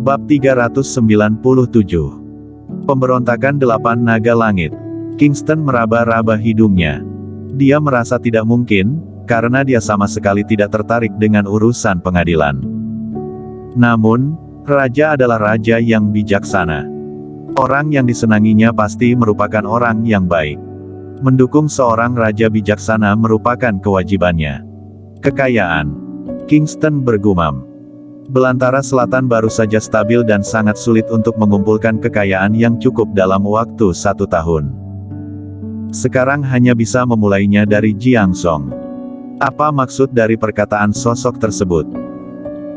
Bab 397. Pemberontakan 8 Naga Langit. Kingston meraba-raba hidungnya. Dia merasa tidak mungkin, karena dia sama sekali tidak tertarik dengan urusan pengadilan. Namun, raja adalah raja yang bijaksana. Orang yang disenanginya pasti merupakan orang yang baik. Mendukung seorang raja bijaksana merupakan kewajibannya. Kekayaan. Kingston bergumam. Belantara Selatan baru saja stabil dan sangat sulit untuk mengumpulkan kekayaan yang cukup dalam waktu 1 tahun. Sekarang hanya bisa memulainya dari Jiangzhou. Apa maksud dari perkataan sosok tersebut?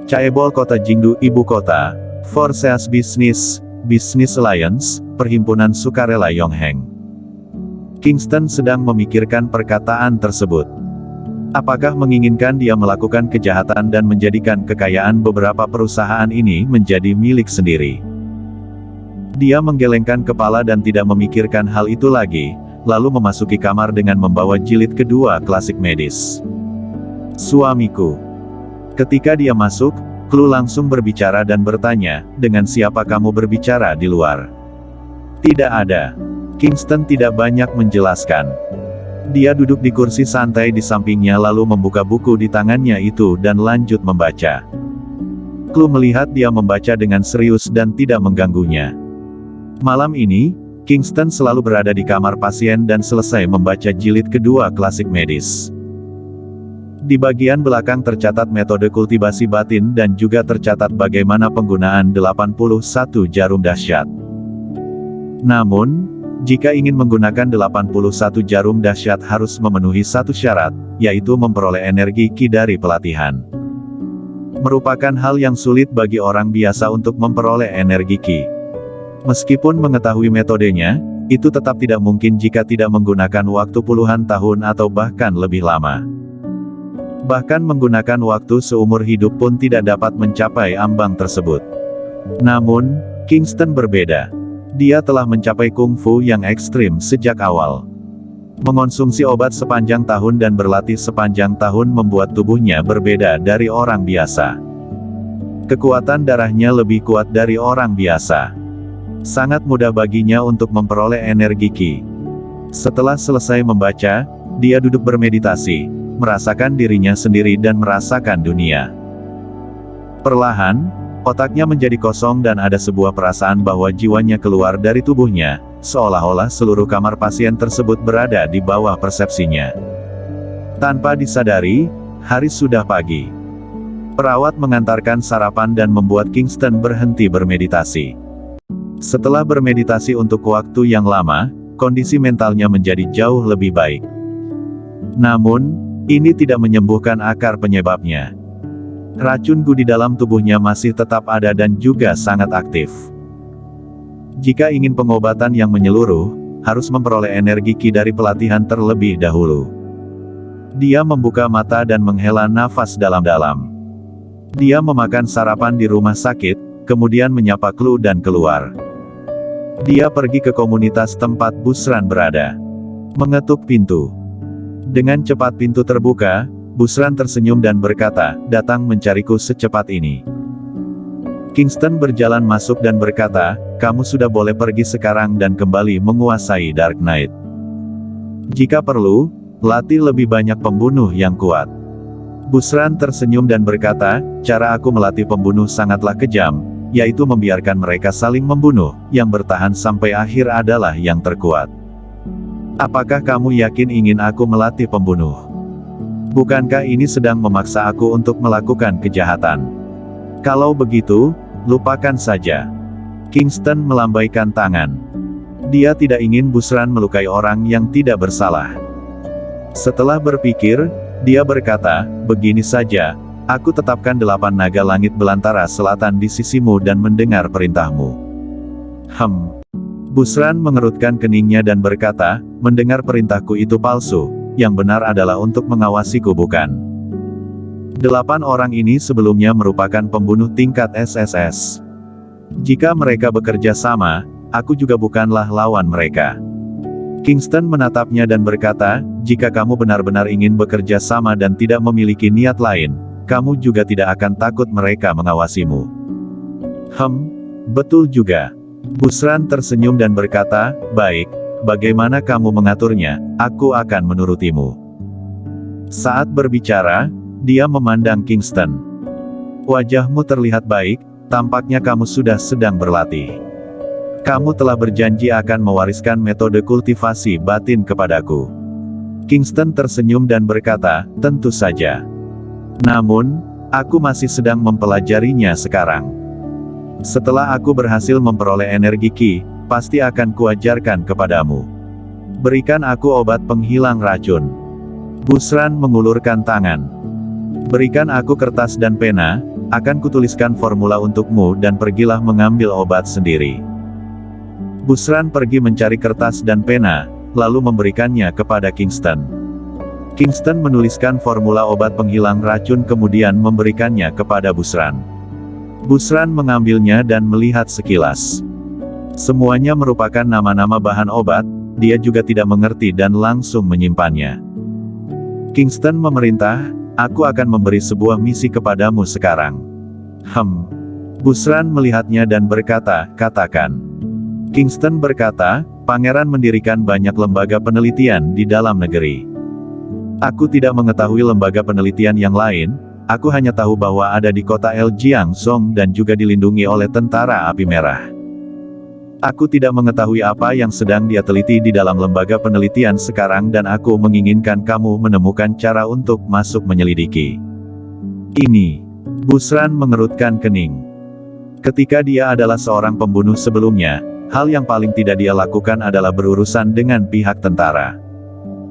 Chaebol Kota Jingdu, ibu kota, Forces Business Alliance, Perhimpunan Sukarela Yongheng. Kingston sedang memikirkan perkataan tersebut. Apakah menginginkan dia melakukan kejahatan dan menjadikan kekayaan beberapa perusahaan ini menjadi milik sendiri? Dia menggelengkan kepala dan tidak memikirkan hal itu lagi, lalu memasuki kamar dengan membawa jilid kedua klasik medis. Suamiku. Ketika dia masuk, Klu langsung berbicara dan bertanya, dengan siapa kamu berbicara di luar? Tidak ada. Kingston tidak banyak menjelaskan. Dia duduk di kursi santai di sampingnya lalu membuka buku di tangannya itu dan lanjut membaca. Klu melihat dia membaca dengan serius dan tidak mengganggunya. Malam ini, Kingston selalu berada di kamar pasien dan selesai membaca jilid kedua klasik medis. Di bagian belakang tercatat metode kultivasi batin dan juga tercatat bagaimana penggunaan 81 jarum dahsyat. Namun, jika ingin menggunakan 81 jarum dahsyat harus memenuhi satu syarat, yaitu memperoleh energi ki dari pelatihan. Merupakan hal yang sulit bagi orang biasa untuk memperoleh energi ki. Meskipun mengetahui metodenya, itu tetap tidak mungkin jika tidak menggunakan waktu puluhan tahun atau bahkan lebih lama. Bahkan menggunakan waktu seumur hidup pun tidak dapat mencapai ambang tersebut. Namun, Kingston berbeda. Dia telah mencapai kungfu yang ekstrim sejak awal. Mengonsumsi obat sepanjang tahun dan berlatih sepanjang tahun membuat tubuhnya berbeda dari orang biasa. Kekuatan darahnya lebih kuat dari orang biasa. Sangat mudah baginya untuk memperoleh energi ki. Setelah selesai membaca, dia duduk bermeditasi, merasakan dirinya sendiri dan merasakan dunia. Perlahan, otaknya menjadi kosong dan ada sebuah perasaan bahwa jiwanya keluar dari tubuhnya, seolah-olah seluruh kamar pasien tersebut berada di bawah persepsinya. Tanpa disadari, hari sudah pagi. Perawat mengantarkan sarapan dan membuat Kingston berhenti bermeditasi. Setelah bermeditasi untuk waktu yang lama, kondisi mentalnya menjadi jauh lebih baik. Namun, ini tidak menyembuhkan akar penyebabnya. Racun Gu di dalam tubuhnya masih tetap ada dan juga sangat aktif. Jika ingin pengobatan yang menyeluruh, harus memperoleh energi ki dari pelatihan terlebih dahulu. Dia membuka mata dan menghela nafas dalam-dalam. Dia memakan sarapan di rumah sakit, kemudian menyapa Klu dan keluar. Dia pergi ke komunitas tempat Busran berada. Mengetuk pintu. Dengan cepat pintu terbuka, Busran tersenyum dan berkata, "Datang mencariku secepat ini." Kingston berjalan masuk dan berkata, "Kamu sudah boleh pergi sekarang dan kembali menguasai Dark Knight. Jika perlu, latih lebih banyak pembunuh yang kuat." Busran tersenyum dan berkata, "Cara aku melatih pembunuh sangatlah kejam, yaitu membiarkan mereka saling membunuh, yang bertahan sampai akhir adalah yang terkuat. Apakah kamu yakin ingin aku melatih pembunuh? Bukankah ini sedang memaksa aku untuk melakukan kejahatan? Kalau begitu, lupakan saja." Kingston melambaikan tangan. Dia tidak ingin Busran melukai orang yang tidak bersalah. Setelah berpikir, dia berkata, "Begini saja, aku tetapkan 8 naga langit belantara selatan di sisimu dan mendengar perintahmu." Busran mengerutkan keningnya dan berkata, "Mendengar perintahku itu palsu. Yang benar adalah untuk mengawasiku, bukan?" 8 orang ini sebelumnya merupakan pembunuh tingkat SSS. Jika mereka bekerja sama, aku juga bukanlah lawan mereka. Kingston menatapnya dan berkata, "Jika kamu benar-benar ingin bekerja sama dan tidak memiliki niat lain, kamu juga tidak akan takut mereka mengawasimu." Betul juga. Busran tersenyum dan berkata, baik, bagaimana kamu mengaturnya, aku akan menurutimu. Saat berbicara, dia memandang Kingston. Wajahmu terlihat baik, tampaknya kamu sudah sedang berlatih. Kamu telah berjanji akan mewariskan metode kultivasi batin kepadaku. Kingston tersenyum dan berkata, tentu saja. Namun, aku masih sedang mempelajarinya sekarang. Setelah aku berhasil memperoleh energi Ki, pasti akan kuajarkan kepadamu. Berikan aku obat penghilang racun. Busran mengulurkan tangan. Berikan aku kertas dan pena, akan kutuliskan formula untukmu dan pergilah mengambil obat sendiri. Busran pergi mencari kertas dan pena, lalu memberikannya kepada Kingston. Kingston menuliskan formula obat penghilang racun kemudian memberikannya kepada Busran. Busran mengambilnya dan melihat sekilas. Semuanya merupakan nama-nama bahan obat, dia juga tidak mengerti dan langsung menyimpannya. Kingston memerintah, aku akan memberi sebuah misi kepadamu sekarang. Busran melihatnya dan berkata, katakan. Kingston berkata, Pangeran mendirikan banyak lembaga penelitian di dalam negeri. Aku tidak mengetahui lembaga penelitian yang lain, aku hanya tahu bahwa ada di kota El Jiangzhong dan juga dilindungi oleh tentara api merah. Aku tidak mengetahui apa yang sedang dia teliti di dalam lembaga penelitian sekarang dan aku menginginkan kamu menemukan cara untuk masuk menyelidiki. Ini. Busran mengerutkan kening. Ketika dia adalah seorang pembunuh sebelumnya, hal yang paling tidak dia lakukan adalah berurusan dengan pihak tentara.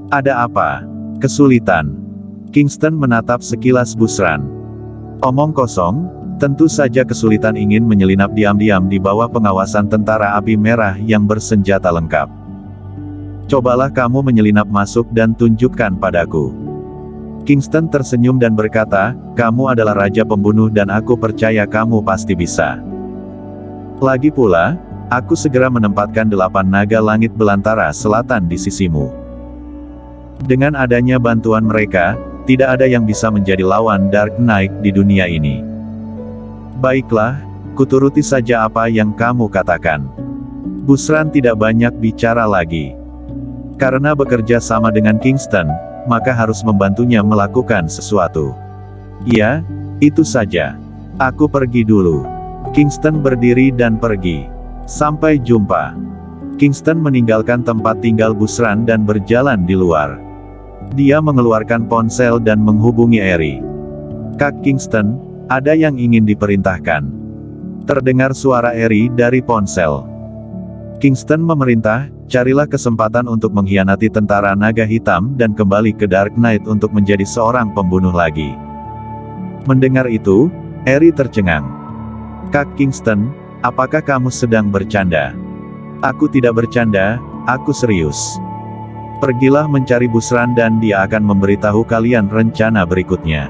Ada apa? Kesulitan. Kingston menatap sekilas Busran. Omong kosong, tentu saja kesulitan ingin menyelinap diam-diam di bawah pengawasan tentara api merah yang bersenjata lengkap. Cobalah kamu menyelinap masuk dan tunjukkan padaku. Kingston tersenyum dan berkata, kamu adalah raja pembunuh dan aku percaya kamu pasti bisa. Lagi pula, aku segera menempatkan 8 naga langit belantara selatan di sisimu. Dengan adanya bantuan mereka, tidak ada yang bisa menjadi lawan Dark Knight di dunia ini. Baiklah, kuturuti saja apa yang kamu katakan. Busran tidak banyak bicara lagi. Karena bekerja sama dengan Kingston, maka harus membantunya melakukan sesuatu. Ya, itu saja. Aku pergi dulu. Kingston berdiri dan pergi. Sampai jumpa. Kingston meninggalkan tempat tinggal Busran dan berjalan di luar. Dia mengeluarkan ponsel dan menghubungi Eri. Kak Kingston, ada yang ingin diperintahkan. Terdengar suara Eri dari ponsel. Kingston memerintah, carilah kesempatan untuk mengkhianati tentara naga hitam dan kembali ke Dark Knight untuk menjadi seorang pembunuh lagi. Mendengar itu, Eri tercengang. Kak Kingston, apakah kamu sedang bercanda? Aku tidak bercanda, aku serius. Pergilah mencari Busran dan dia akan memberitahu kalian rencana berikutnya.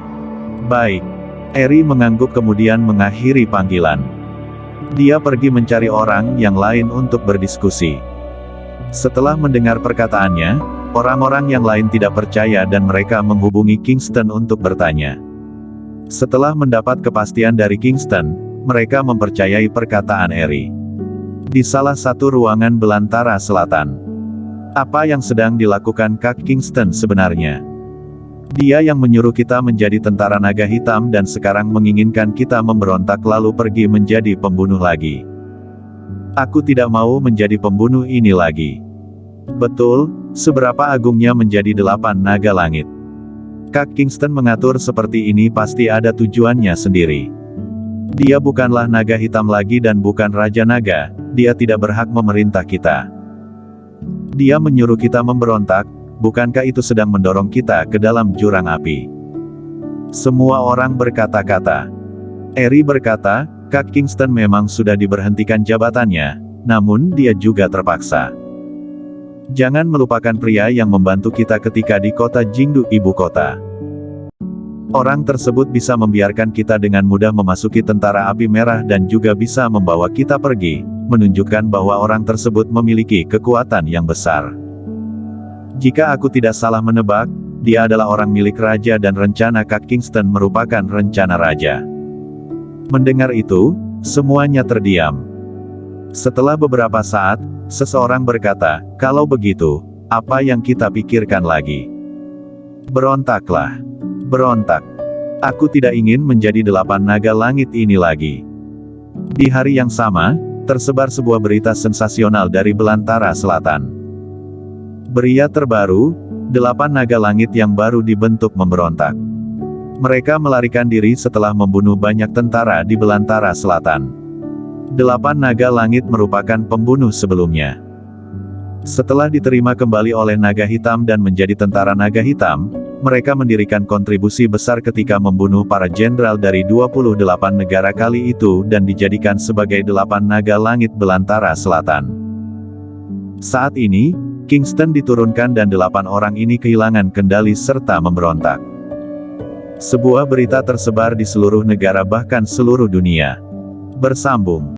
Baik. Eri mengangguk kemudian mengakhiri panggilan. Dia pergi mencari orang yang lain untuk berdiskusi. Setelah mendengar perkataannya, orang-orang yang lain tidak percaya dan mereka menghubungi Kingston untuk bertanya. Setelah mendapat kepastian dari Kingston, mereka mempercayai perkataan Eri. Di salah satu ruangan belantara selatan. Apa yang sedang dilakukan Kak Kingston sebenarnya? Dia yang menyuruh kita menjadi tentara naga hitam dan sekarang menginginkan kita memberontak lalu pergi menjadi pembunuh lagi. Aku tidak mau menjadi pembunuh ini lagi. Betul, seberapa agungnya menjadi 8 naga langit. Kak Kingston mengatur seperti ini pasti ada tujuannya sendiri. Dia bukanlah naga hitam lagi dan bukan raja naga, dia tidak berhak memerintah kita. Dia menyuruh kita memberontak, bukankah itu sedang mendorong kita ke dalam jurang api? Semua orang berkata-kata. Eri berkata, Kak Kingston memang sudah diberhentikan jabatannya, namun dia juga terpaksa. Jangan melupakan pria yang membantu kita ketika di kota Jingdu, ibu kota. Orang tersebut bisa membiarkan kita dengan mudah memasuki tentara api merah dan juga bisa membawa kita pergi, menunjukkan bahwa orang tersebut memiliki kekuatan yang besar. Jika aku tidak salah menebak, dia adalah orang milik raja dan rencana Kak Kingston merupakan rencana raja. Mendengar itu, Semuanya terdiam. Setelah beberapa saat, seseorang berkata, "Kalau begitu, apa yang kita pikirkan lagi? Berontaklah. Berontak. Aku tidak ingin menjadi 8 naga langit ini lagi." Di hari yang sama, tersebar sebuah berita sensasional dari Belantara Selatan. Berita terbaru, 8 naga langit yang baru dibentuk memberontak. Mereka melarikan diri setelah membunuh banyak tentara di Belantara Selatan. 8 naga langit merupakan pembunuh sebelumnya. Setelah diterima kembali oleh naga hitam dan menjadi tentara naga hitam, mereka mendirikan kontribusi besar ketika membunuh para jenderal dari 28 negara kali itu dan dijadikan sebagai 8 naga langit Belantara Selatan. Saat ini, Kingston diturunkan dan 8 orang ini kehilangan kendali serta memberontak. Sebuah berita tersebar di seluruh negara bahkan seluruh dunia. Bersambung.